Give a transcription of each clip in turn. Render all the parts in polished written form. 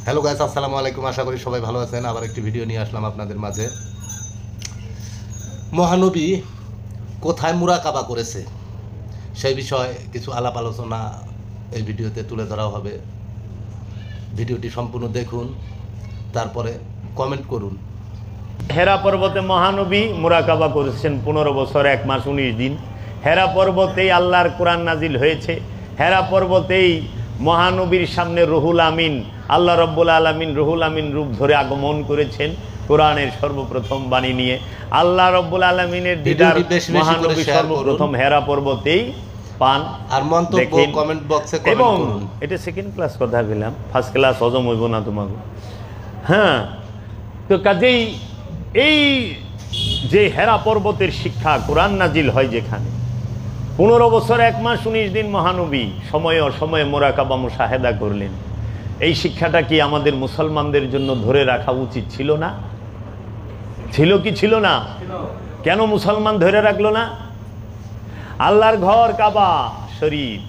Hello guys, আসসালামু আলাইকুম। আশা করি সবাই ভালো আছেন। আবার একটি ভিডিও নিয়ে আসলাম আপনাদের মাঝে। মহানবী কোথায় মুরাকাবা করেছে সেই বিষয়ে কিছু আলাপ আলোচনা এই ভিডিওতে তুলে ধরা হবে। ভিডিওটি সম্পূর্ণ দেখুন, তারপরে কমেন্ট করুন। হেরা পর্বতে মহানবী মুরাকাবা করেছেন 15 বছর 1 মাস 19 দিন। হেরা পর্বতেই আল্লাহর কোরআন নাজিল হয়েছে। হেরা পর্বতেই মহানবীর সামনে রুহুল আমিন, আল্লাহ রব্বুল আলামিন রুহুল আমিন রূপ ধরে আগমন করেছেন কোরআনের সর্বপ্রথম বাণী নিয়ে। আল্লাহ রব্বুল আলামিনের দিদার মহানবী সর্বপ্রথম হেরা পর্বতেই পান। আর মন্তব্য কমেন্ট বক্সে কমেন্ট করুন। এটা সেকেন্ড ক্লাস কথা বললাম, ফার্স্ট ক্লাস হজম হইব না তোমাকে। হ্যাঁ, তো কাজেই এই যে হেরা পর্বতের শিক্ষা কোরআন নাজিল হয় যেখানে 15 বছর 1 মাস 19 দিন মহানবী সময়ে অসময়ে মুরাকাবা মুশাহেদা করলেন, এই শিক্ষাটা কি আমাদের মুসলমানদের জন্য ধরে রাখা উচিত ছিল না? ছিল কি ছিল না? কেন মুসলমান ধরে রাখলো না? আল্লাহর ঘর কাবা শরীফ,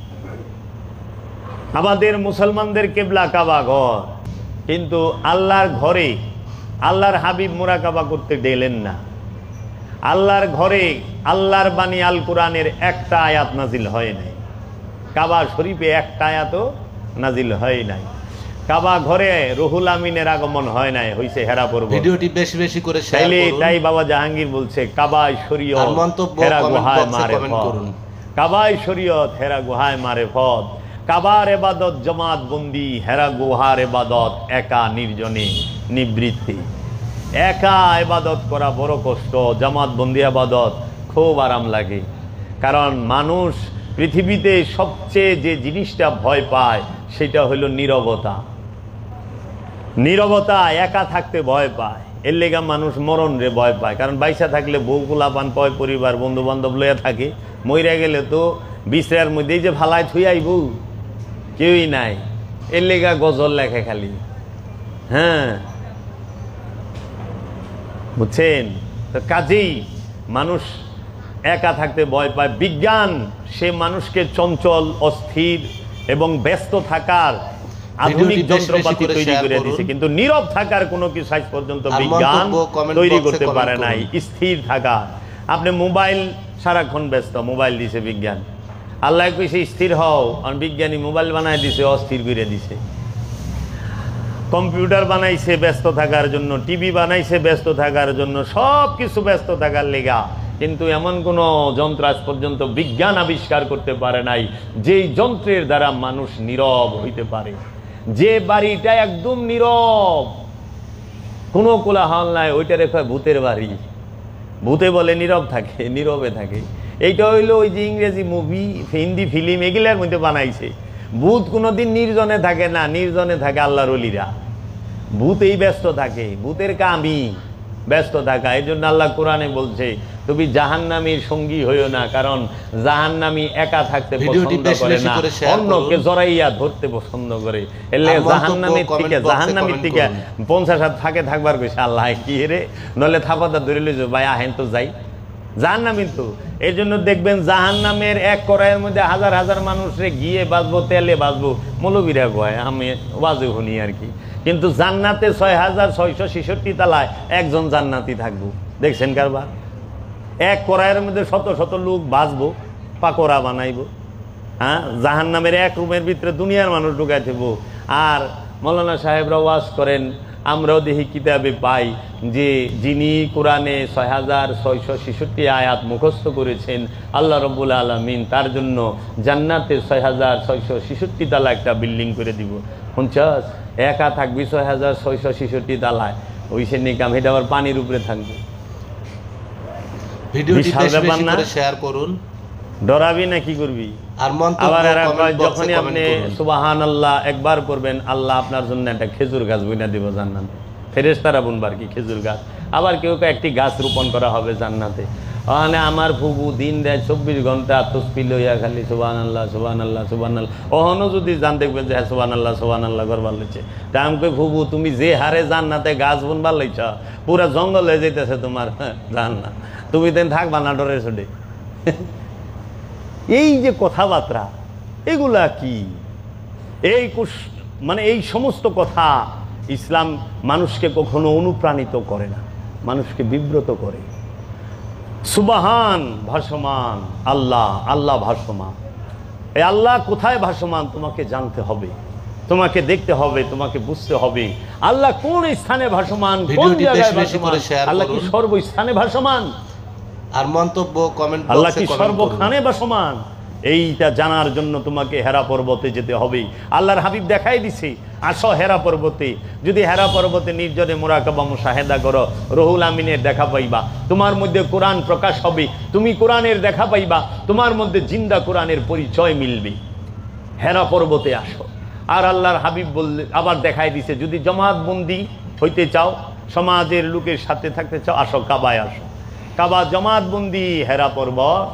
আমাদের মুসলমানদের কেবলা কাবা ঘর, কিন্তু আল্লাহর ঘরে আল্লাহর হাবিব মুরাকাবা করতে দিলেন না। আল্লাহর ঘরে আল্লাহর বাণী আল কোরআনের একটা আয়াত নাজিল হয় নাই। কাবা শরীফে একটা আয়াতও নাজিল হয় নাই। কাবা ঘরে রুহুল আমিনের আগমন হয় নাই, হইছে হেরা পর্বত। ভিডিওটি বেশি বেশি করে শেয়ার করুন। তাই বাবা জাহাঙ্গীর বলছে কাবায় শরীয়ত হেরা গুহায় মারে ফদ, কাবায় শরীয়ত হেরা গুহায় মারে ফদ, কাবার ইবাদত জামাত বন্দি, হেরা গুহার ইবাদত একা নির্জনে নিবৃত্তি। একা ইবাদত করা বড় কষ্ট, জামাত বন্দি ইবাদত খুব আরাম লাগে। কারণ মানুষ পৃথিবীতে সবচেয়ে যে জিনিসটা ভয় পায় সেটা হলো নীরবতা। নীরবতা, একা থাকতে ভয় পায়। এর লেগা মানুষ মরণ রে ভয় পায়। কারণ বাইসা থাকলে বউ কুলাপান পয়, পরিবার বন্ধু বান্ধব লইয়া থাকে। মইরা গেলে তো বিশ্রার মধ্যেই যে ফালায় থুই আইব, কেউই নাই। এর লেগা গজল লেখে খালি। হ্যাঁ, বুঝছেন? তো কাজেই মানুষ একা থাকতে ভয় পায়। বিজ্ঞান সে মানুষকে চঞ্চল, অস্থির এবং ব্যস্ত থাকার আধুনিক যন্ত্রপাতি তৈরি করে দিয়েছে, কিন্তু নীরব থাকার কোনো কিছু আজ পর্যন্ত বিজ্ঞান তৈরি করতে পারে নাই। স্থির থাকা, আপনি মোবাইল সারাক্ষণ ব্যস্ত, মোবাইল দিছে বিজ্ঞান। আল্লাহ কইছে স্থির হও, আর বিজ্ঞানী মোবাইল বানায় দিছে, অস্থির করে দিছে। কম্পিউটার বানাইছে ব্যস্ত থাকার জন্য, টিভি বানাইছে ব্যস্ত থাকার জন্য, সব কিছু ব্যস্ত থাকার লেগা। কিন্তু এমন কোনো যন্ত্র আজ পর্যন্ত বিজ্ঞান আবিষ্কার করতে পারে নাই যেই যন্ত্রের দ্বারা মানুষ নীরব হইতে পারে। যে বাড়িটা একদম নীরব, কোনো কোলাহল নাই, ওইটা রেখা ভূতের বাড়ি। ভূতে বলে নীরব থাকে, নীরবে থাকে। এইটা হইলো ওই যে ইংরেজি মুভি, হিন্দি ফিল্ম, এগুলার মধ্যে বানাইছে। ভূত কোনোদিন নির্জনে থাকে না, নির্জনে থাকে আল্লাহর ওলিরা। ভূতেই ব্যস্ত থাকে, ভূতের কামই ব্যস্ত থাকা। এই জন্য আল্লাহ কোরআনে বলছে তুমি জাহান্নামীর সঙ্গী হইও না, কারণ জাহান্নামী একা থাকতে পছন্দ করে না, অন্যকে জড়াইয়া ধরতে পছন্দ করে। এলে জাহান্নামীর থেকে 50 হাত ফাঁকে থাকবার কইছে আল্লাহ। কি রে, নলে থাপাতা ধরে লইছো ভাই, আহেন তো যাই জাহান্নামীর। তো এই জন্য দেখবেন জাহান্নামের এক কড়াইয়ের মধ্যে হাজার হাজার মানুষরে গিয়ে বাঁচবো, তেলে বাঁচবো, মৌলবীরা কয়, আমি বাজে শুনি আর কি। কিন্তু জান্নাতে 6666 তালায় একজন জান্নাতি থাকবো। দেখছেন কারবার? এক কড়াইয়ের মধ্যে শত শত লোক বাঁচবো, পাকোড়া বানাইবো। হ্যাঁ, জাহান্নামের এক রুমের ভিতরে দুনিয়ার মানুষ ঢুকাই দেব। আর মৌলানা সাহেবরা ওয়াজ করেন, আমরাও দেখি কিতাবে পাই যে যিনি কোরআনে 6666 আয়াত মুখস্থ করেছেন আল্লাহ রব্বুল আলামিন তার জন্য জান্নাতে 6666 তালা একটা বিল্ডিং করে দিব। 50 একা থাকবি 6666 তালায়, ওই সে নিকাম, এটা আবার পানির উপরে থাকবে। ভিডিওটি বেশি বেশি করে শেয়ার করুন। ডরাবি না কি করবি? আর আবার যখনই আপনি সুবহানাল্লাহ একবার করবেন, আল্লাহ আপনার জন্য একটা খেজুর গাছ বুনা দিব জান্নাতে। ফেরেশতারা বুনবার কি খেজুর গাছ? আবার কেউ একটি গাছ রোপণ করা হবে জান্নাতে। ওখানে আমার ফুবু দিন রাত 24 ঘন্টা তসবিহ লইয়া খালি সুবহানাল্লাহ সুবহানাল্লাহ সুবহানাল্লাহ। ওহনো যদি জান দেখবেন যে হ্যাঁ সুবহানাল্লাহ সুবহানাল্লাহ করবার লইছে, তা আমি কই ফুবু তুমি যে হারে জান্নাতে গাছ বুনবার লইছ, পুরা জঙ্গল হয়ে যাইতেছে তোমার জান্নাত, তুমি দেন থাকবা না ডরে ছুটে। এই যে কথাবার্তা, এগুলা কি? এই মানে এই সমস্ত কথা ইসলাম মানুষকে কখনো অনুপ্রাণিত করে না, মানুষকে বিব্রত করে। সুবহান ভাসমান আল্লাহ, আল্লাহ ভাসমান। এই আল্লাহ কোথায় ভাসমান তোমাকে জানতে হবে, তোমাকে দেখতে হবে, তোমাকে বুঝতে হবে আল্লাহ কোন স্থানে ভাসমান, কোন জায়গায় ভাসমান। আল্লাহ কি সর্বস্থানে ভাসমান? আর মন্তব্য কমেন্ট বক্সে আল্লাহ কি কমেন্ট করুন। সর্বখানে ভাসমান? এইটা জানার জন্য তোমাকে হেরা পর্বতে যেতে হবে। আল্লাহর হাবিব দেখাই দিছে, আসো হেরা পর্বতে। যদি হেরা পর্বতে নির্জনে মুরাকাবা মুশাহেদা করো, রুহুল আমিনের দেখা পাইবা, তোমার মধ্যে কোরআন প্রকাশ হবে, তুমি কোরআনের দেখা পাইবা, তোমার মধ্যে জিন্দা কোরআনের পরিচয় মিলবে। হেরা পর্বতে আসো। আর আল্লাহর হাবিব বললে আবার দেখাই দিছে, যদি জমাতবন্দি হইতে চাও, সমাজের লোকের সাথে থাকতে চাও, আসো কাবায় আসো। কাবা জমাতবন্দি, হেরা পর্বত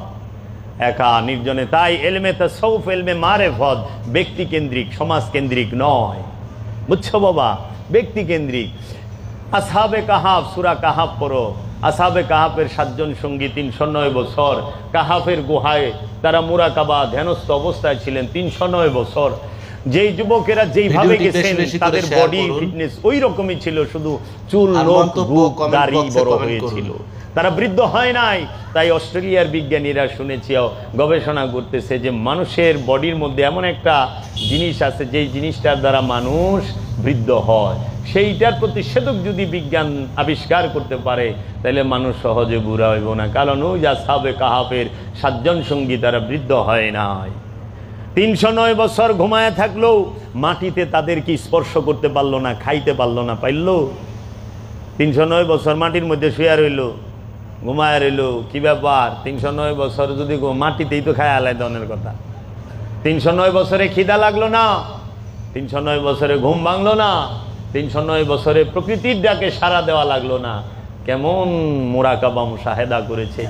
একা নির্জনে। তাই এলমে তাসাউফ, এলমে মারেফত ব্যক্তি কেন্দ্রিক, সমাজ কেন্দ্রিক নয়, বুঝছো বাবা? ব্যক্তি কেন্দ্রিক। আসহাবে কাহাফ, সূরা কাহাফ পড়ো। আসহাবে কাহাফের 7 জন সঙ্গী 309 বছর কাহাফের গুহায় তারা মুরাকাবা ধ্যানস্থ অবস্থায় ছিলেন 309 বছর। যেই যুবকেরা যেইভাবে গেছেন তাদের বডি ফিটনেস ওই রকমই ছিল, শুধু চুল নখ বুক দাড়ি বড় হয়েছিল, তারা বৃদ্ধ হয় নাই। তাই অস্ট্রেলিয়ার বিজ্ঞানীরা শুনেছি গবেষণা করতেছে যে মানুষের বডির মধ্যে এমন একটা জিনিস আছে যেই জিনিসটার দ্বারা মানুষ বৃদ্ধ হয়। সেইটার প্রতিষেধক যদি বিজ্ঞান আবিষ্কার করতে পারে তাহলে মানুষ সহজে বুড়া হইব না। কারণ ওই আসহাবে কাহাফের 7 জন সঙ্গী তারা বৃদ্ধ হয় নাই। 309 বছর ঘুমায় থাকলেও মাটিতে তাদেরকে স্পর্শ করতে পারলো না, খাইতে পারলো না। পাইল 309 বছর মাটির মধ্যে শুয়ে রইল, ঘুমায় রইল। কি ব্যাপার? 309 বছর যদি মাটিতেই তো খায় আলাদা ধরনের কথা। 309 বছরে খিদা লাগলো না, 309 বছরে ঘুম ভাঙলো না, 309 বছরে প্রকৃতির ডাকে সাড়া দেওয়া লাগলো না। কেমন মুরাকাবা মুশাহেদা করেছে।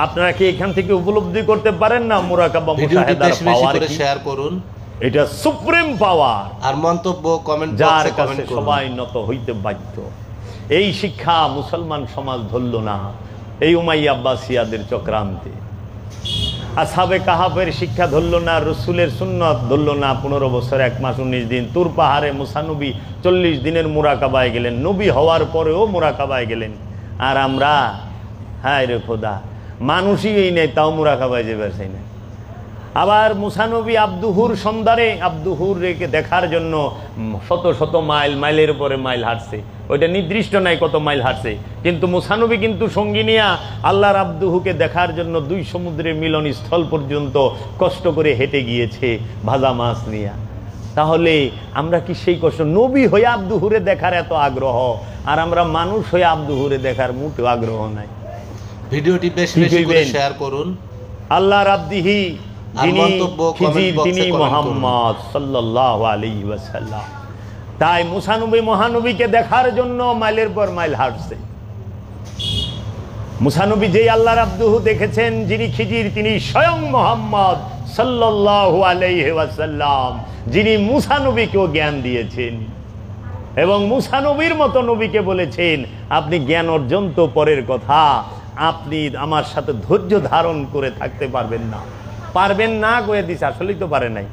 আপনারা কি এখান থেকে উপলব্ধি করতে পারেন না মুরাকাবা মুশাহেদার পাওয়ার কি? শেয়ার করুন, এটা সুপ্রিম পাওয়ার। আর মন্তব্য কমেন্ট যার বক্সে কাছে কমেন্ট করুন। সবাই নত হইতে বাধ্য। এই শিক্ষা মুসলমান সমাজ ধরল না এই উমাইয়া আব্বাসিয়াদের চক্রান্তে। আসহাবে কাহাফের শিক্ষা ধরল না, রসুলের সুন্নত ধরল না। 15 বছর 1 মাস 19 দিন তুর পাহাড়ে মুসা নবী 40 দিনের মুরাকাবায় গেলেন, নবী হওয়ার পরেও মুরাকাবায় গেলেন। আর আমরা হায় রে খোদা, মানুষই এই নেই তাও মুরাকাবায় যেতে চাই না। আবার মুসা নবী আব্দুহুর সন্ধানে, আব্দুহুর রেখে দেখার জন্য শত শত মাইল, মাইলের পরে মাইল হাঁটছে। ওইটা নির্দিষ্ট নাই কত মাইল হাঁটছে, কিন্তু মুসা নবী কিন্তু সঙ্গী নিয়া আল্লাহর আব্দুহুকে দেখার জন্য 2 সমুদ্রের মিলন স্থল পর্যন্ত কষ্ট করে হেঁটে গিয়েছে ভাজা মাছ নিয়া। তাহলে আমরা কি সেই কষ্ট? নবী হয়ে আব্দুহুরে দেখার এত আগ্রহ, আর আমরা মানুষ হয়ে আব্দুহুরে দেখার মোটেও আগ্রহ নাই। ভিডিওটি বেশি বেশি করে শেয়ার করুন। আল্লাহর আব্দিহি যিনি খিজির, তিনি মুহাম্মদ সাল্লাল্লাহু আলাইহি ওয়াসাল্লাম। তাই মুসা নবী মহানবীকে দেখার জন্য মাইলের পর মাইল হাঁটছে। মুসা নবী যেই আল্লাহর আব্দুহু দেখেছেন, যিনি খিজির, তিনি স্বয়ং মুহাম্মদ সাল্লাল্লাহু আলাইহি ওয়াসাল্লাম, যিনি মুসা নবীকেও জ্ঞান দিয়েছেন এবং মুসা নবীর মতো নবীকে বলেছেন, আপনি জ্ঞান অর্জন তো পরের কথা, আপনি আমার সাথে ধৈর্য ধারণ করে থাকতে পারবেন না। পারবেন না কয়ে দিছে, আসলেই তো পারে নাই।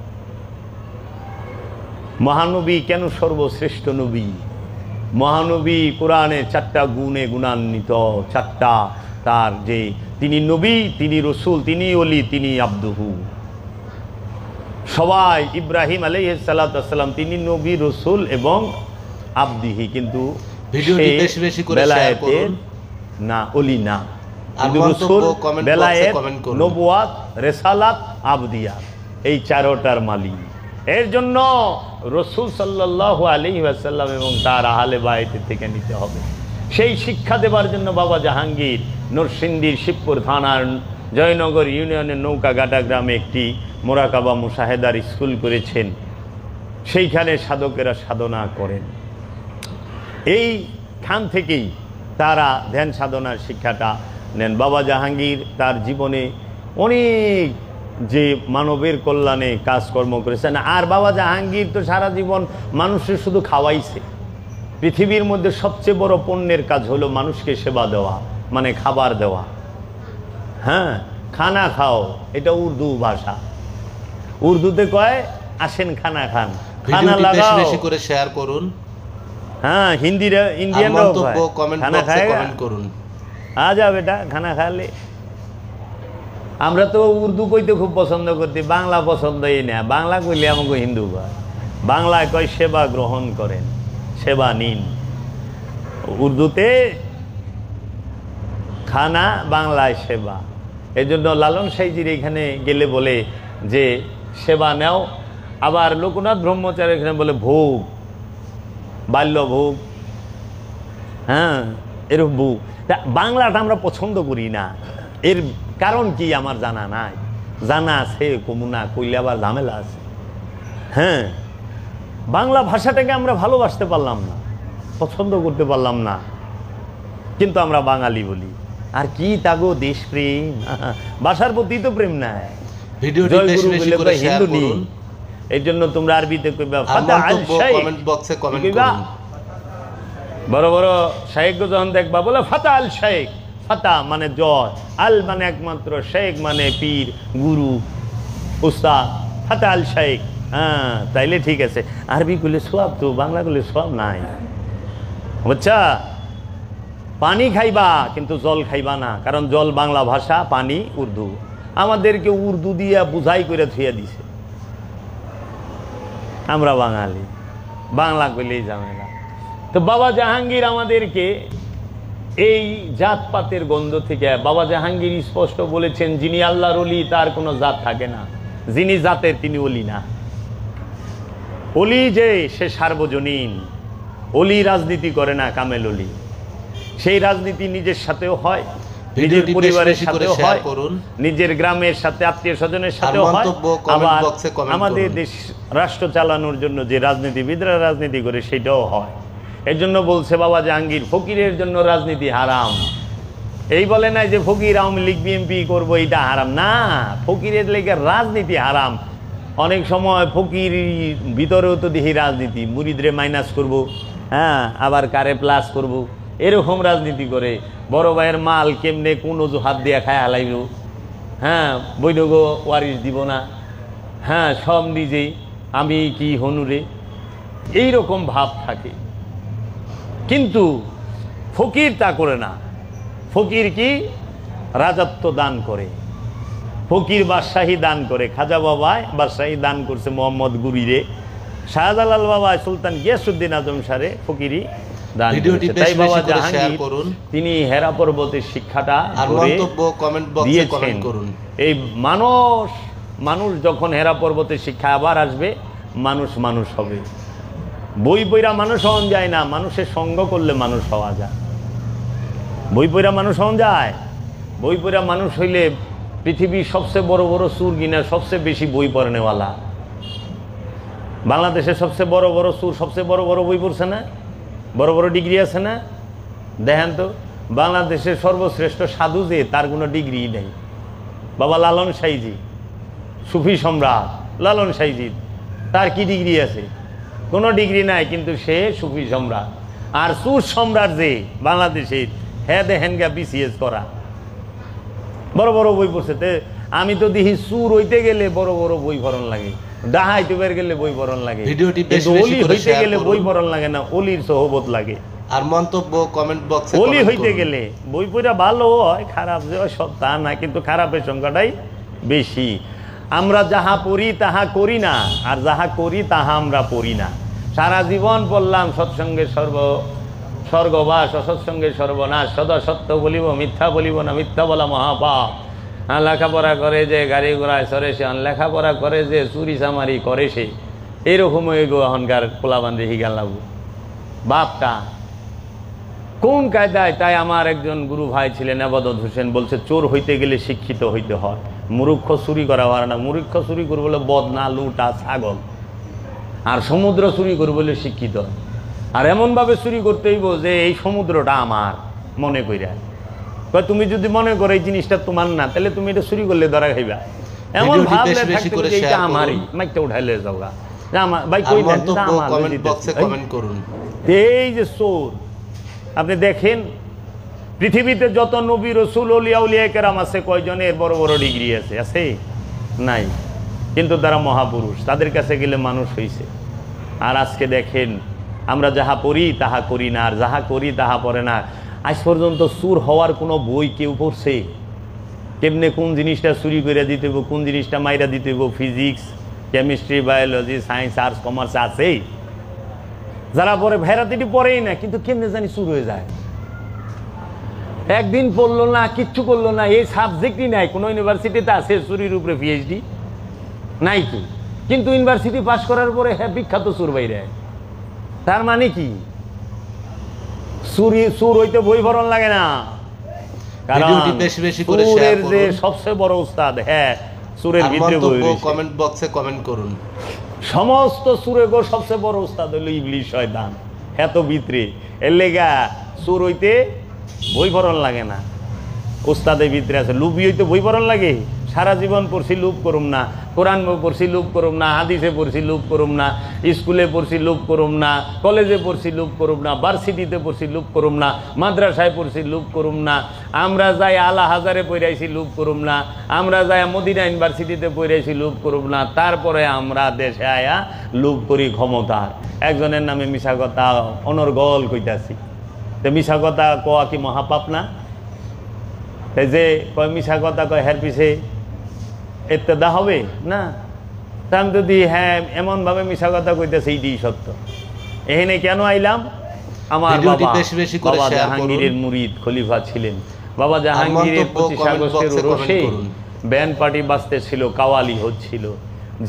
মহানবী কেন সর্বশ্রেষ্ঠ নবী? মহানবী কোরআনে 4টা গুণে গুণান্বিত, 4টা তার যে তিনি নবী, তিনি রসুল, তিনি ওলি, তিনি আব্দুহু। সবাই ইব্রাহিম আলাইহিস সালাতু ওয়াস সালাম তিনি নবী, রসুল এবং আব্দিহি, কিন্তু ভিডিওটি বেশি বেশি করে শেয়ার করুন। না, ওলি না, আর কিন্তু মন্তব্য রসুল, কমেন্ট বক্সে বেলায়েত, কমেন্ট করুন। নবুয়াত, রিসালাত, আবদিয়াত, এই 4টার মালিক। এর জন্য রসুল সাল্লাল্লাহু আলাইহি ওয়াসাল্লাম এবং তার আহলে বাইত থেকে নিতে হবে। সেই শিক্ষা দেবার জন্য বাবা জাহাঙ্গীর নরসিংদীর শিবপুর থানার জয়নগর ইউনিয়নের নৌকাঘাটা গ্রামে একটি মুরাকাবা মুশাহেদার স্কুল করেছেন। সেইখানে সাধকেরা সাধনা করেন। এইখান থেকেই তারা ধ্যান সাধনার শিক্ষাটা নেন। বাবা জাহাঙ্গীর তার জীবনে অনেক যে মানবের কল্যাণে কাজকর্ম করেছেন। আর বাবা জাহাঙ্গীর তো সারা জীবন মানুষের শুধু খাওয়াইছে। পৃথিবীর মধ্যে সবচেয়ে বড় পুণ্যের কাজ হলো মানুষকে সেবা দেওয়া, মানে খাবার দেওয়া। হ্যাঁ, খানা খাও, এটা উর্দু ভাষা। উর্দুতে কয় আসেন খানা খান, খানা লাগাও। বেশি করে শেয়ার করুন। हाँ हिंदी इंडियन মন্তব্য কমেন্ট खाना বক্সে खाएगा কমেন্ট করুন। आ जा बेटा खाना खा ले। আমরা তো উর্দু কইতে খুব পছন্দ করতে, বাংলা পছন্দই না। বাংলা কইলে আমাকে হিন্দু কয়, বাংলায় কয় সেবা গ্রহণ করেন, সেবা নিন। উর্দুতে খানা, বাংলায় সেবা। এই জন্য লালন সাইজির এখানে গেলে বলে যে সেবা নেও। আবার লোকনাথ ব্রহ্মচারী এখানে বলে ভোগ, বাল্য ভোগ, হ্যাঁ এরকম ভোগ। তা বাংলাটা আমরা পছন্দ করি না, এর কারণ কি আমার জানা নাই। জানা আছে কমুনা কইলে আবার ঝামেলা আছে। হ্যাঁ, বাংলা ভাষাটাকে আমরা ভালোবাসতে পারলাম না, পছন্দ করতে পারলাম না, কিন্তু আমরা বাঙালি বলি। আর কি তাগো দেশপ্রেম, ভাষার প্রতি তো প্রেম নাই। ভিডিওটি বেশি বেশি করে শেয়ার করুন। এই জন্য তোমরা আরবিতে কইবা আর ফাতা আল মন্তব্য শাইখ, কমেন্ট বক্সে কমেন্ট করুন। বড় বড় শাইখ যখন দেখবা বলে ফাতা আল শাইখ। ফাতা মানে জয়, আল মানে একমাত্র, শেখ মানে পীর, গুরু, উস্তাদ। ফাতা আল শাইখ, হ্যাঁ তাইলে ঠিক আছে। আরবি করলে সব তো, বাংলা করলে সব নাই, বুঝছা? পানি খাইবা কিন্তু জল খাইবা না, কারণ জল বাংলা ভাষা, পানি উর্দু। আমাদেরকে উর্দু দিয়া বুঝাই করে থুয়ে দিছে। আমরা বাঙালি, বাংলা কইলেই ঝামেলা। তো বাবা জাহাঙ্গীর আমাদেরকে এই জাতপাতের গন্ধ থেকে, বাবা জাহাঙ্গীর স্পষ্ট বলেছেন, যিনি আল্লাহর ওলি তার কোনো জাত থাকে না, যিনি জাতের তিনি ওলি না। ওলি যে সে সার্বজনীন, ওলি রাজনীতি করে না, কামেল ওলি। সেই রাজনীতি নিজের সাথেও হয়, নিজের পরিবারের সাথেও হয়, নিজের গ্রামের সাথে, আত্মীয় স্বজনের সাথেও হয়। আবার আমাদের দেশ রাষ্ট্র চালানোর জন্য যে রাজনীতিবিদরা রাজনীতি করে সেটাও হয়। এই জন্য বলছে বাবা জাহাঙ্গীর, ফকিরের জন্য রাজনীতি হারাম। এই বলে নাই যে ফকির আওয়ামী লীগ বিএনপি করবো এটা হারাম না, ফকিরের লেগে রাজনীতি হারাম। অনেক সময় ফকির ভিতরেও তো দেখি রাজনীতি, মুরিদরে মাইনাস করব, হ্যাঁ আবার কারে প্লাস করব, এরকম রাজনীতি করে। বড় ভাইয়ের মাল কেমনে কোন অজুহাত দিয়ে খায় হালাইব, হ্যাঁ বৈধ ওয়ারিশ দিব না, হ্যাঁ সব নিজেই, আমি কি হনুরে, এইরকম ভাব থাকে। কিন্তু ফকির তা করে না। ফকির কি রাজত্ব দান করে, ফকির বাদশাহী দান করে। খাজা বাবায় বাদশাহী দান করছে মোহাম্মদ গুরিরে, শাহজালাল বাবা সুলতান গিয়াসউদ্দিন আজম সারে ফকিরি দান করেছে। তাই বাবা জাহাঙ্গীর তিনি হেরা পর্বতের শিক্ষাটা দিয়েছেন। এই মানুষ যখন হেরা পর্বতের শিক্ষা আবার আসবে, মানুষ মানুষ হবে। বই পইরা মানুষ হওয়া যায় না, মানুষের সঙ্গ করলে মানুষ হওয়া যায়। বই পইরা মানুষ হওয়া যায়, বই পইরা মানুষ হইলে পৃথিবীর সবচেয়ে বড় বড় সুর গিনা সবচেয়ে বেশি বই পড়নেওয়ালা। বাংলাদেশের সবচেয়ে বড় বড় সুর সবচেয়ে বড় বড় বই পড়ছে না, বড় বড় ডিগ্রি আছে না? দেখেন তো, বাংলাদেশের সর্বশ্রেষ্ঠ সাধু যে, তার কোনো ডিগ্রি নেই। বাবা লালন সাইজি, সুফি সম্রাট লালন সাইজি, তার কি ডিগ্রি আছে? কোনো ডিগ্রি নাই, কিন্তু সে সুফি সম্রাট। আর সুর সম্রাট যে বাংলাদেশের, হ্যাঁ দেখেন গা বিসিএস করা, বড় বড় বই পড়ছে। আমি তো দেখি সুর হইতে গেলে বড় বড় বই পড়ন লাগে, ডাহাইতে বের গেলে বই পড়ন লাগে, ওলি হইতে গেলে বই পড়ন লাগে না, অলির সহবত লাগে। আর মন্তব্য কমেন্ট বক্সে ওলি হইতে গেলে বই পড়া ভালো হয়, খারাপ যে হয় সব তা না, কিন্তু খারাপের সংখ্যাটাই বেশি। আমরা যাহা পড়ি তাহা করি না, আর যাহা করি তাহা আমরা পড়ি না। সারা জীবন পড়লাম সৎসঙ্গে স্বর্গবাস, অসৎসঙ্গে সর্বনাশ, সদা সত্য বলিব মিথ্যা বলিব না, মিথ্যা বলা মহাপাপ। লেখাপড়া করে যে গাড়ি ঘোড়ায় চড়ে সে, লেখাপড়া করে যে চুরি চামারি করে সে, এইরকম এখনকার পোলাবান্ধে হিগাল লাগু বাপটা কোন কায়দায়। তাই আমার একজন গুরু ভাই ছিলেন আবাদত হোসেন, বলছে চোর হইতে গেলে শিক্ষিত হইতে হয়, মূর্খ চুরি করা হয় না। মূর্খ চুরি করবো বলে বদনা, লুটা, ছাগল। আর সমুদ্র চুরি করবো বলে শিক্ষিত। আর এমনভাবে চুরি করতে হইব যে এই সমুদ্রটা আমার মনে কইরা। তুমি যদি মনে করো এই জিনিসটা তোমার না, তাহলে তুমি এটা চুরি করলে ধরা খাইবা। এমন ভাবলে থাকতে যে এটা আমারই, মাইকটা উঠাইলে যাওগা, ভাই কই দেন এই যে চোর। আপনি দেখেন পৃথিবীতে যত নবী রসুল ওলিয়া উলিয়া কেরাম আছে, কয়জনের বড় বড় ডিগ্রি আছে? আছে নাই, কিন্তু তারা মহাপুরুষ, তাদের কাছে গেলে মানুষ হইছে। আর আজকে দেখেন আমরা যাহা পড়ি তাহা করি না, আর যাহা করি তাহা পড়ে না। আজ পর্যন্ত চুর হওয়ার কোনো বই কেউ পড়ছে? কেমনে কোন জিনিসটা চুরি করে দিতে হইব, কোন জিনিসটা মাইরা দিতে হইব, physics, chemistry, biology, science, arts, commerce আছে? যারা পড়ে ভ্যারাইটি পড়েই না, কিন্তু কেমনে জানি চুর হয়ে যায়। একদিন পড়লো না, কিচ্ছু করলো না, এই সাবজেক্টই নাই। কোনো ইউনিভার্সিটিতে আছে চুরির উপরে পিএইচডি? নাই তো। কিন্তু ইউনিভার্সিটি পাস করার পরে হ্যাঁ বিখ্যাত চুর বাইরে। তার মানে কি? চুর হইতে বই ভরণ লাগে না, কারণ চুরের যে সবচেয়ে বড় উস্তাদ, হ্যাঁ চুরের ভিতরে বই। কমেন্ট বক্সে কমেন্ট করুন। সমস্ত চুরের সবচেয়ে বড় উস্তাদ হইল ইবলিশ, শয়তান। এত ভিতরে এর লেগা চুর হইতে বই ভরণ লাগে না। উস্তাদের ভিতরে আছে। লুবি হইতে বই ভরণ লাগে? সারা জীবন পড়ছি লুপ করুম না, কোরআন পড়ছি লুপ করুম না, হাদিসে পড়ছি লুপ করুম না, স্কুলে পড়ছি লুপ করুম না, কলেজে পড়ছি লুপ করুম না, ভার্সিটিতে পড়ছি লুপ করুম না, মাদ্রাসায় পড়ছি লুপ করুম না, আমরা যাই আলা হাজারে পড়াইছি লুপ করুম না, আমরা যাই মদিনা ইউনিভার্সিটিতে পড়াইছি লুপ করুম না। তারপরে আমরা দেশে আয়া লুপ করি ক্ষমতার। একজনের নামে মিশা কথা অনর্গল কইতাছি। তো মিশা কথা কোয়া কি মহাপাপ না? এই যে কয় মিশা কথা কয় হের পিছে ইত্তেদা হবে না? তা আমি যদি হ্যাঁ এমনভাবে মিশা কথা কইতেছে এইটাই সত্য। এখানে কেন আইলাম? আমার বাবা জাহাঙ্গীরের মুরিদ খলিফা ছিলেন। বাবা জাহাঙ্গীরের 25 আগস্টের রোষে ব্যান্ড পার্টি বাজতেছিল, কাওয়ালি হচ্ছিল,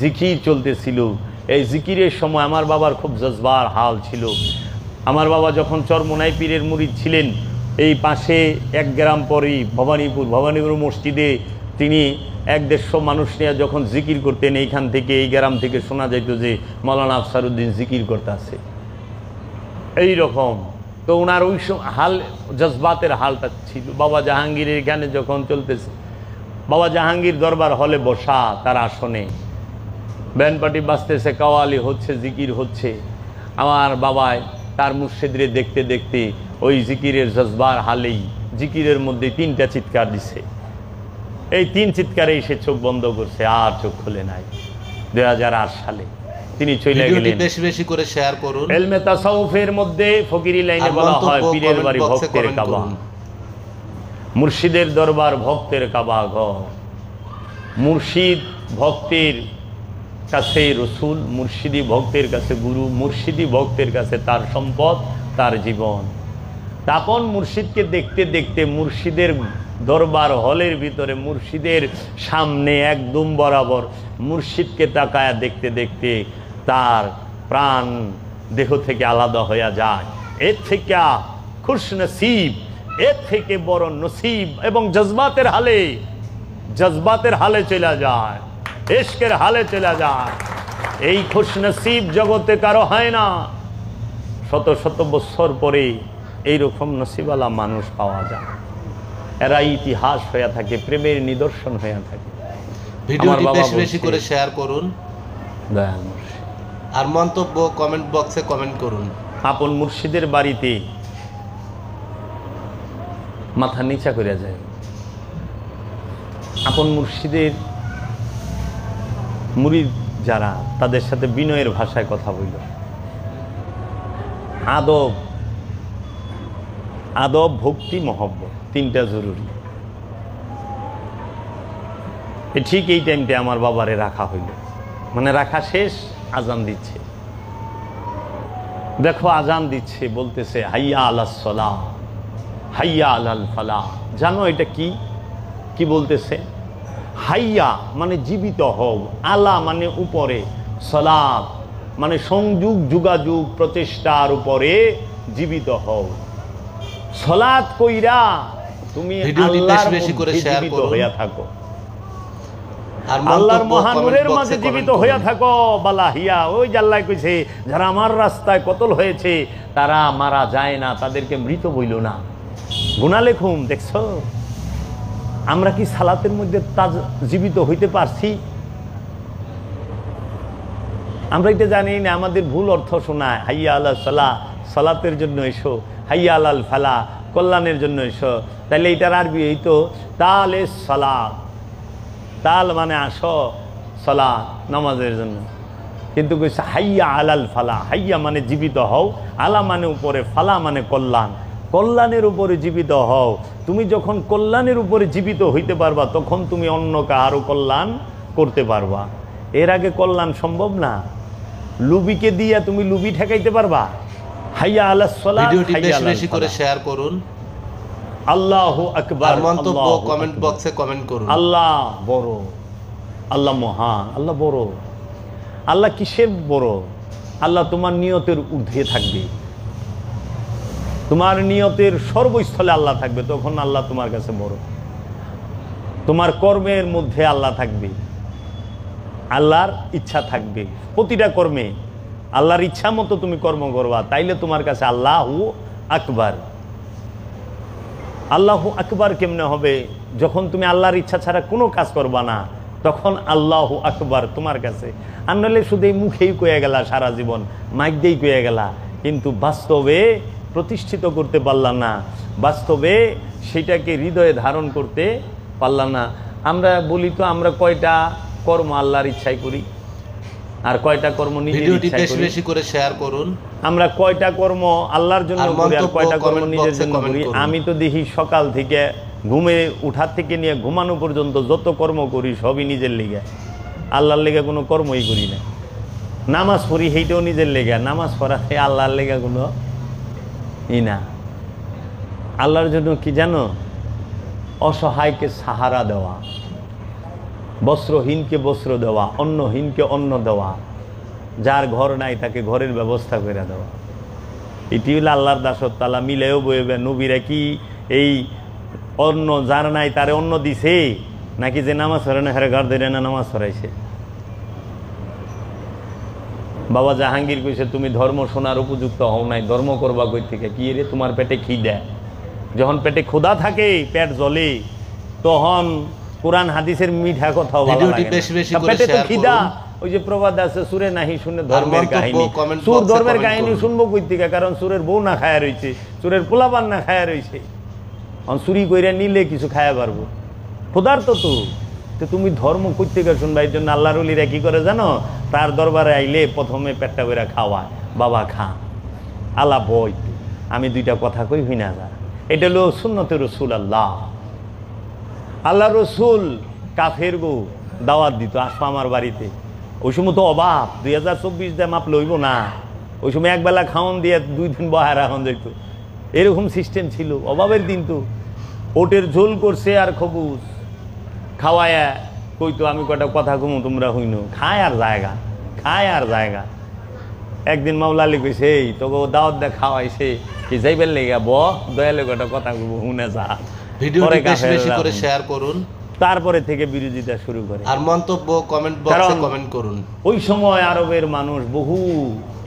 জিকির চলতেছিল। এই জিকিরের সময় আমার বাবার খুব জজবার হাল ছিল। আমার বাবা যখন চরমোনাই পীরের মুরিদ ছিলেন, এই পাশে 1 গ্রাম পরেই ভবানীপুর মসজিদে তিনি 1-150 মানুষ নিয়ে যখন জিকির করতেন, এইখান থেকে এই গ্রাম থেকে শোনা যাইত যে মৌলানা আফসারউদ্দিন জিকির করতে আছে এইরকম। তো ওনার ওই হাল জজবাতের হালটা ছিল। বাবা জাহাঙ্গীরের এখানে যখন চলতেছে, বাবা জাহাঙ্গীর দরবার হলে বসা, তার আসনে ব্যান্ড পার্টি বাজতেছে, কাওয়ালি হচ্ছে, জিকির হচ্ছে। আমার বাবায় তার মুর্শিদরে দেখতে দেখতে ওই জিকিরের জজবার হালেই জিকিরের মধ্যে 3টা চিৎকার দিছে। এই 3 চিৎকারেই সে চোখ বন্ধ করছে, আর চোখ খুলে নাই। 2008 সালে তিনি চলে গেলেন। বেশি বেশি করে শেয়ার করুন। ইলমে তাসাউফের মধ্যে ফকিরি লাইনে বলা হয় পীরের বাড়ি ভক্তের কাবা, মুর্শিদের দরবার ভক্তের কাবা ঘর। মুর্শিদ ভক্তের কাছে রসুল, মুর্শিদি ভক্তের কাছে গুরু, মুর্শিদি ভক্তের কাছে তার সম্পদ, তার জীবন। তাপন মুর্শিদকে দেখতে দেখতে মুর্শিদের দরবার হলের ভিতরে, মুর্শিদের সামনে একদম বরাবর মুর্শিদকে তাকায়া দেখতে দেখতে তার প্রাণ দেহ থেকে আলাদা হয়ে যায়। এর থেকে খুশ নসিব, এর থেকে বড় নসিব, এবং জজবাতের হালে চলে যায়, ইশকের হালে চলে যায়। এই খুশ নসিব জগতে কারো হয় না। শত শত বছর পরে এইরকম নসিবালা মানুষ পাওয়া যায়। এরা ইতিহাস হয়ে থাকে, প্রেমের নিদর্শন হয়ে থাকে। ভিডিওটি বেশি বেশি করে শেয়ার করুন আর মন্তব্য কমেন্ট বক্সে কমেন্ট করুন। আপন মুর্শিদের বাড়িতে মাথা নিচা করে যায়। আপন মুর্শিদের মুরিদ যারা, তাদের সাথে বিনয়ের ভাষায় কথা বলল। আদব, ভক্তি, মহব্বত, 3টা জরুরি। ঠিক এই টাইমটা আমার বাবারে রাখা হইল, মানে রাখা শেষ, আজান দিচ্ছে। দেখো আজান দিচ্ছে, বলতেছে হাইয়া আলাস সালাহ, হাইয়া আলাল ফালাহ। জানো এটা কি বলতেছে? হাইয়া মানে জীবিত হও, আলা মানে উপরে, সালাত মানে সংযোগ, যোগাযোগ, প্রচেষ্টার উপরে জীবিত হও। সালাত কইরা তুমি আল্লাহর মধ্যে জীবিত হইয়া থাকো, আল্লাহর মহানূরের মাঝে জীবিত হইয়া থাকো। বালা হিয়া, ওই যে আল্লাহ কইছে যারা আমার রাস্তায় কতল হয়েছে তারা মারা যায় না, তাদেরকে মৃত বইল না, গুনাহ লেখুম। দেখছো আমরা কি সালাতের মধ্যে জীবিত হইতে পারছি? আমরা এটা জানি না, আমাদের ভুল অর্থ শোনায়। হাইয়া আলাল সালাহ, সালাতের জন্য এসো, হাইয়া আলাল ফালাহ, কল্যাণের জন্য এসো। তাহলে এটার আরবি হইতো তালে সালাত। তাল মানে আসো, সালাত নামাজের জন্য। কিন্তু কইছে হাইয়া আলাল ফালা, হাইয়া মানে জীবিত হও, আলা মানে উপরে, ফালা মানে কল্যাণ, কল্যাণের উপরে জীবিত হও। তুমি যখন কল্যাণের উপরে জীবিত হইতে পারবা তখন তুমি অন্য কারো কল্যাণ করতে পারবা। এর আগে কল্যাণ সম্ভব না। লুবিকে দিয়া তুমি লুবি ঠেকাইতে পারবা? হাইয়া আলাস সালাত, ভিডিওটি হাইয়া বেশি আলাল বেশি করে ফালাহ। শেয়ার করুন। আল্লাহু আকবার, আর মন্তব্য আল্লাহু কমেন্ট আকবার। বক্সে কমেন্ট করুন। আল্লাহ বড়, আল্লাহ মহান, আল্লাহ বড়। আল্লাহ কিসের বড়? আল্লাহ তোমার নিয়তের ঊর্ধ্বে থাকবে, তোমার নিয়তের সর্বস্থলে আল্লাহ থাকবে, তখন আল্লাহ তোমার কাছে বড়। তোমার কর্মের মধ্যে আল্লাহ থাকবে, আল্লাহর ইচ্ছা থাকবে প্রতিটা কর্মে। আল্লাহর ইচ্ছা মতো তুমি কর্ম করবা, তাইলে তোমার কাছে আল্লাহু আকবার। আল্লাহু আকবার কেমনে হবে? যখন তুমি আল্লাহর ইচ্ছা ছাড়া কোনো কাজ করবা না, তখন আল্লাহু আকবার তোমার কাছে। আর নইলে শুধু এই মুখেই কয়ে গেলা, সারা জীবন মাইক দিয়েই কয়ে গেলা, কিন্তু বাস্তবে প্রতিষ্ঠিত করতে পারলাম না, বাস্তবে সেটাকে হৃদয়ে ধারণ করতে পারলাম না। আমরা বলি তো আমরা কয়টা কর্ম আল্লাহর ইচ্ছায় করি আর কয়টা কর্ম নিজের ভিডিওটি ইচ্ছায় বেশি করি? বেশি করে শেয়ার করুন। আমরা কয়টা কর্ম আল্লাহর জন্য আর করি আর মন্তব্য কয়টা কর্ম কমেন্ট নিজের বক্সে জন্য কমেন্ট করি? করুন। আমি তো দেখি সকাল থেকে ঘুমে উঠার থেকে নিয়ে ঘুমানো পর্যন্ত যত কর্ম করি সবই নিজের লেগে, আল্লাহর লেগে কোনো কর্মই করি না। নামাজ পড়ি সেইটাও নিজের লেগে, নামাজ পড়া আল্লাহর লেগে কোনো ই না। আল্লাহর জন্য কি জানো? অসহায়কে সাহারা দেওয়া, বস্ত্রহীনকে বস্ত্র দেওয়া, অন্নহীনকে অন্ন দেওয়া, যার ঘর নাই তাকে ঘরের ব্যবস্থা করে দেওয়া। এটি হলো আল্লাহর দাসত্ব। আল্লাহ মিলেও বইবে। নবীরা কি এই অন্ন যার নাই তারে অন্ন দিছে, নাকি যে নামাজ পড়ে না হারে ঘর ধরে না নামাজ পড়াইছে? বাবা জাহাঙ্গীর কইছে তুমি ধর্ম শোনার উপযুক্ত হও নাই, ধর্ম করবা কই থেকে? কি রে, তোমার পেটে খিদা। যখন পেটে ক্ষুধা থাকে, পেট জ্বলে, তখন কোরআন হাদিসের মিঠা কথাও ভালো ভিডিওটি লাগে বেশি বেশি না। করে পেটে তো শেয়ার খিদা। করুন। ওই যে প্রবাদ আছে, সুরে নাহি শুনে ধর্মের মন্তব্য কাহিনী। কমেন্ট সুর বক্সে ধর্মের কমেন্ট কাহিনী করুন। শুনবো কই থেকে? কারণ সুরের বউ না খায়া রয়েছে, সুরের পোলাপান না খায়া রয়েছে। চুরি কইরা নিলে কিছু খায়া পারবো? ক্ষুধার্ত তো। তো তুমি ধর্ম কই থেকে শুনবা? এই জন্য আল্লাহর ওলিরা কি করে জানো? তার দরবারে আইলে প্রথমে পেটটা করে খাওয়ায়, বাবা খা, আল্লাহ বই, আমি দুইটা কথা কই হই না যা। এটা হলো সুন্নতে রসুল। আল্লাহ আল্লাহ রসুল কাফের গো দাওয়াত দিত, আসো আমার বাড়িতে। ওই সময় তো অভাব, 2024 দিয়ে মাপ লইব না। ওই সময় একবেলা খাওয়ান দিয়ে 2 দিন বহার এখন যেত, এরকম সিস্টেম ছিল। অভাবের দিন তো। ওটের ঝোল করছে আর খবুজ খাওয়ায় কইতো আমি কটা কথা কমু, তোমরা হইন। খায় আর জায়গা, খায় আর জায়গা। একদিন মাওলা আলী কইছে, এই তোকে দাওয়াত দিয়ে খাওয়াইছে, কি যাইবেন লেগা ব দয়ালে কটা কথা কব, হুনে যা। ভিডিওটি বেশি বেশি করে শেয়ার করুন। তারপরে থেকে বিরোধিতা শুরু করে। আর মন্তব্য কমেন্ট বক্সে কমেন্ট করুন। ওই সময় আরবের মানুষ বহু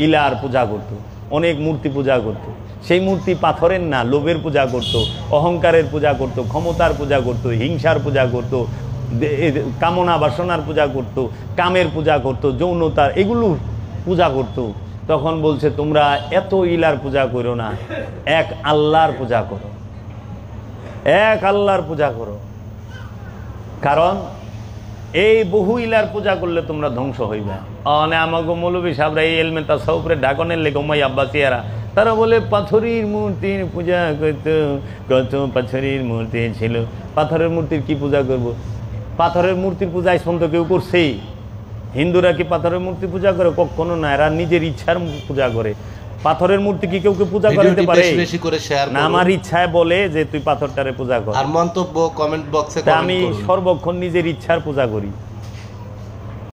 ইলার পূজা করত, অনেক মূর্তি পূজা করত। সেই মূর্তি পাথরের না, লোভের পূজা করত, অহংকারের পূজা করত, ক্ষমতার পূজা করত, হিংসার পূজা করত, কামনা বাসনার পূজা করত, কামের পূজা করত, যৌনতার, এগুলো পূজা করত। তখন বলছে তোমরা এত ইলার পূজা করো না, এক আল্লাহর পূজা করো, এক আল্লাহর পূজা করো। কারণ এই বহু ইলার পূজা করলে তোমরা ধ্বংস হইবে। মানে আমাকে মৌলবী সাহেবরা এই এলমে তাসাউফরে ঢাকনের লেগে উমাই আব্বাসিয়ারা তারা বলে পাথরের মূর্তির পূজা করত, কত পাথরের মূর্তি ছিল। পাথরের মূর্তির কি পূজা করব? পাথরের মূর্তির পূজা পর্যন্ত কেউ করছে? হিন্দুরা কি পাথরের মূর্তি পূজা করে? কখনো না, এরা নিজের ইচ্ছার পূজা করে। পাথরের মূর্তি কি কেউ পূজা করতে পারে? বেশি করে শেয়ার না, আমার ইচ্ছায় বলে যে তুই পাথরটারে পূজা কর। আর মন্তব্য কমেন্ট বক্সে আমি সর্বক্ষণ নিজের ইচ্ছার পূজা করি।